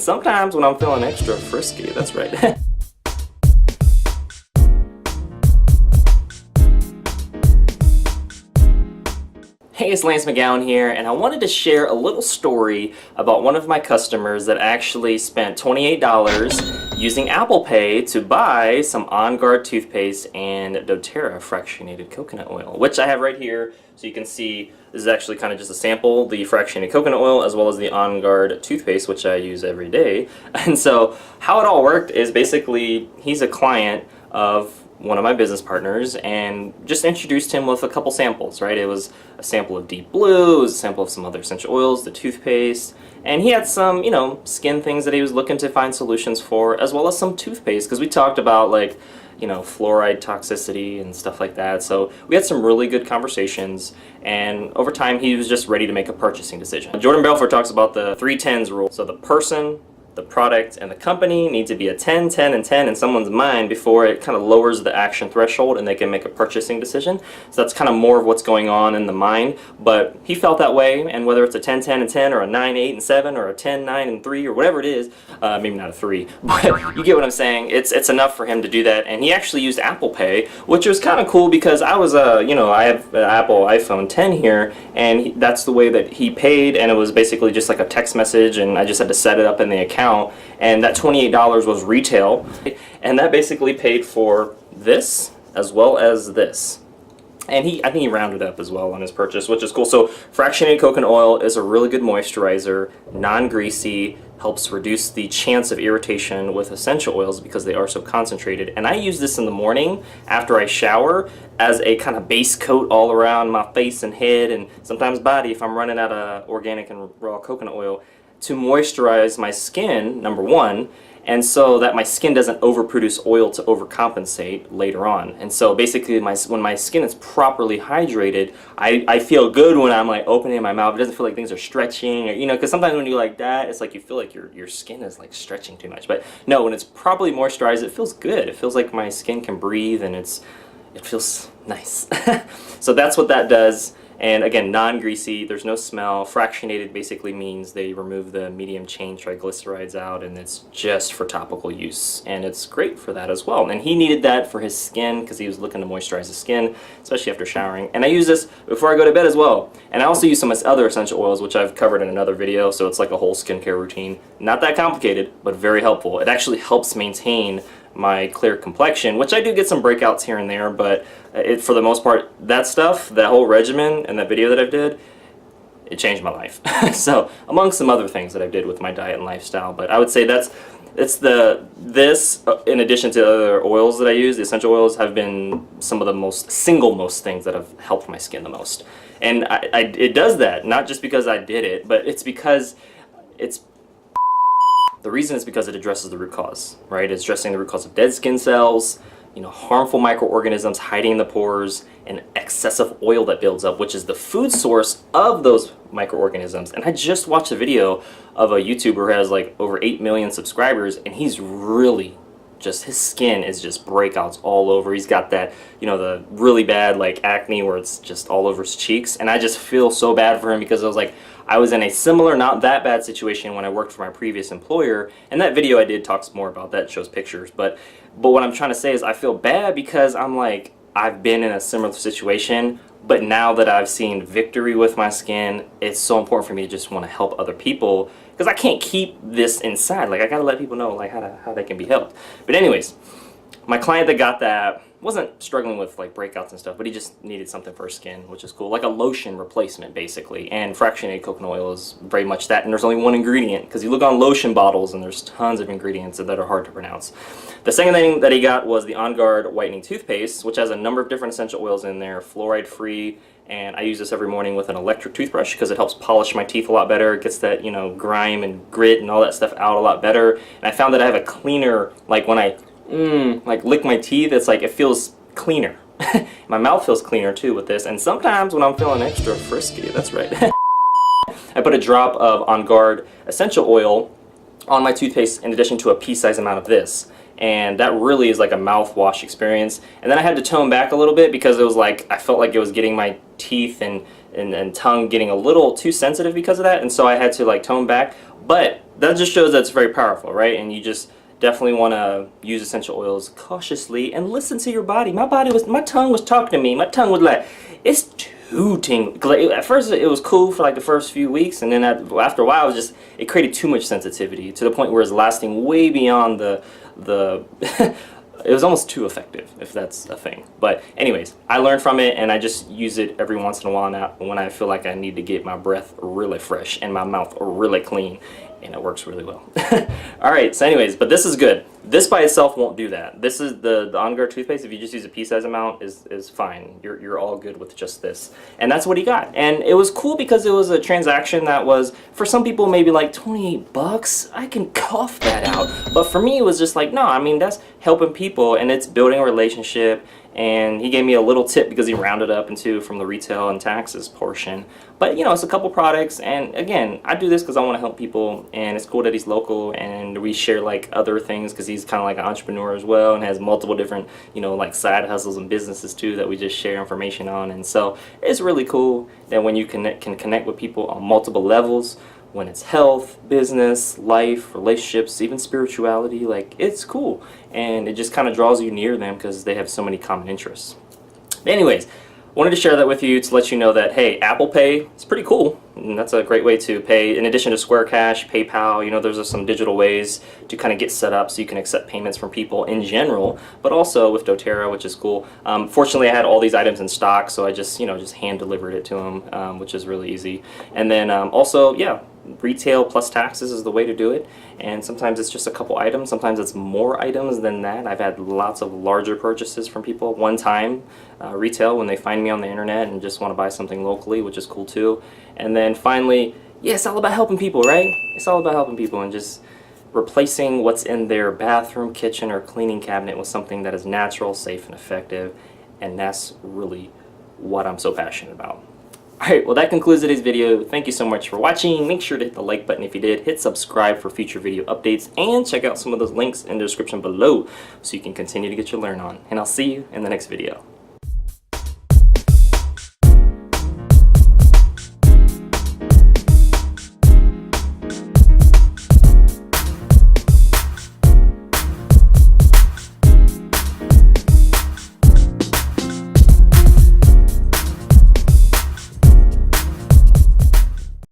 Sometimes when I'm feeling extra frisky, that's right. Hey, it's Lance McGowan here, and I wanted to share a little story about one of my customers that actually spent $28 using Apple Pay to buy some On Guard toothpaste and doTERRA fractionated coconut oil, which I have right here. So you can see this is actually kind of just a sample, the fractionated coconut oil as well as the On Guard toothpaste, which I use every day. And so how it all worked is basically he's a client of one of my business partners and just introduced him with a couple samples, right? It was a sample of Deep Blue, it was a sample of some other essential oils, the toothpaste, and he had some, skin things that he was looking to find solutions for, as well as some toothpaste, because we talked about fluoride toxicity and stuff like that. So we had some really good conversations, and over time he was just ready to make a purchasing decision. Jordan Belfort talks about the 3-10s rule. So the person, the product, and the company need to be a 10, 10, and 10 in someone's mind before it kind of lowers the action threshold and they can make a purchasing decision. So that's kind of more of what's going on in the mind, but he felt that way, and whether it's a 10, 10, and 10, or a 9, 8, and 7, or a 10, 9, and 3, or whatever it is, maybe not a 3, but you get what I'm saying. It's enough for him to do that, and he actually used Apple Pay, which was kind of cool because I was, I have an Apple iPhone 10 here, and that's the way that he paid, and it was basically just like a text message, and I just had to set it up in the account. And that $28 was retail, and that basically paid for this as well as this. And I think he rounded up as well on his purchase, which is cool. So fractionated coconut oil is a really good moisturizer, non-greasy, helps reduce the chance of irritation with essential oils because they are so concentrated. And I use this in the morning after I shower as a kind of base coat all around my face and head, and sometimes body if I'm running out of organic and raw coconut oil, to moisturize my skin, number one, and so that my skin doesn't overproduce oil to overcompensate later on. And so basically when my skin is properly hydrated, I feel good when I'm like opening my mouth. It doesn't feel like things are stretching, or because sometimes when you like that, it's like you feel like your skin is like stretching too much. But no, when it's properly moisturized, it feels good. It feels like my skin can breathe, and it feels nice. So that's what that does. And again, non-greasy, there's no smell. Fractionated basically means they remove the medium chain triglycerides out, and it's just for topical use. And it's great for that as well. And he needed that for his skin because he was looking to moisturize his skin, especially after showering. And I use this before I go to bed as well. And I also use some other essential oils, which I've covered in another video, so it's like a whole skincare routine. Not that complicated, but very helpful. It actually helps maintain my clear complexion, which I do get some breakouts here and there, but for the most part, that stuff, that whole regimen and that video that I did, it changed my life. So among some other things that I did with my diet and lifestyle, but I would say this in addition to other oils that I use, the essential oils have been some of the single most things that have helped my skin the most. And it does that not just because I did it, but it's because the reason is because it addresses the root cause, right? It's addressing the root cause of dead skin cells, harmful microorganisms hiding in the pores, and excessive oil that builds up, which is the food source of those microorganisms. And I just watched a video of a YouTuber who has like over 8 million subscribers, and he's really his skin is just breakouts all over. He's got that, the really bad like acne where it's just all over his cheeks. And I just feel so bad for him because I was in a similar, not that bad situation when I worked for my previous employer. And that video I did talks more about that, shows pictures. But what I'm trying to say is I feel bad because I'm like, I've been in a similar situation, but now that I've seen victory with my skin, it's so important for me to just want to help other people because I can't keep this inside. Like, I gotta let people know like how they can be helped. But anyways, my client that got that wasn't struggling with like breakouts and stuff, but he just needed something for his skin, which is cool, like a lotion replacement basically. And fractionated coconut oil is very much that, and there's only one ingredient because you look on lotion bottles and there's tons of ingredients that are hard to pronounce. The second thing that he got was the On Guard whitening toothpaste, which has a number of different essential oils in there, fluoride free, and I use this every morning with an electric toothbrush because it helps polish my teeth a lot better. It gets that, grime and grit and all that stuff out a lot better. And I found that I have a cleaner, like when I lick my teeth, it's like it feels cleaner. My mouth feels cleaner too with this, and sometimes when I'm feeling extra frisky, that's right. I put a drop of On Guard essential oil on my toothpaste in addition to a pea-sized amount of this. And that really is like a mouthwash experience. And then I had to tone back a little bit because it was like, I felt like it was getting my teeth and and tongue getting a little too sensitive because of that, and so I had to like tone back. But that just shows that it's very powerful, right? And you just definitely want to use essential oils cautiously and listen to your body. My tongue was talking to me. My tongue was like, it's too tingly. Like, at first it was cool for like the first few weeks, and then after a while it created too much sensitivity to the point where it's lasting way beyond the it was almost too effective, if that's a thing. But anyways, I learned from it, and I just use it every once in a while now when I feel like I need to get my breath really fresh and my mouth really clean, and it works really well. Alright, so anyways, but this is good. This by itself won't do that. This is the On Guard toothpaste. If you just use a pea-size amount, is fine. You're all good with just this. And that's what he got. And it was cool because it was a transaction that was, for some people, maybe like 28 bucks. I can cough that out. But for me, it was just like, no, I mean, that's helping people, and it's building a relationship. And he gave me a little tip because he rounded up into from the retail and taxes portion. But you know, it's a couple products, and again, I do this because I want to help people, and it's cool that he's local, and we share like other things because he's kind of like an entrepreneur as well, and has multiple different, you know, like side hustles and businesses too that we just share information on. And so it's really cool that when you can connect with people on multiple levels, when it's health, business, life, relationships, even spirituality, like it's cool, and it just kind of draws you near them because they have so many common interests. But anyways, wanted to share that with you to let you know that, hey, Apple Pay is pretty cool, and that's a great way to pay. In addition to Square Cash, PayPal, you know, there's some digital ways to kind of get set up so you can accept payments from people in general, but also with doTERRA, which is cool. Fortunately, I had all these items in stock, so I just, you know, just hand delivered it to them, which is really easy. And then also, yeah, retail plus taxes is the way to do it, and sometimes it's just a couple items, sometimes it's more items than that. I've had lots of larger purchases from people one time, retail, when they find me on the internet and just want to buy something locally, which is cool too. And then finally, yeah, it's all about helping people, right? It's all about helping people and just replacing what's in their bathroom, kitchen, or cleaning cabinet with something that is natural, safe, and effective, and that's really what I'm so passionate about. Alright, well that concludes today's video. Thank you so much for watching. Make sure to hit the like button if you did. Hit subscribe for future video updates. And check out some of those links in the description below so you can continue to get your learn on. And I'll see you in the next video.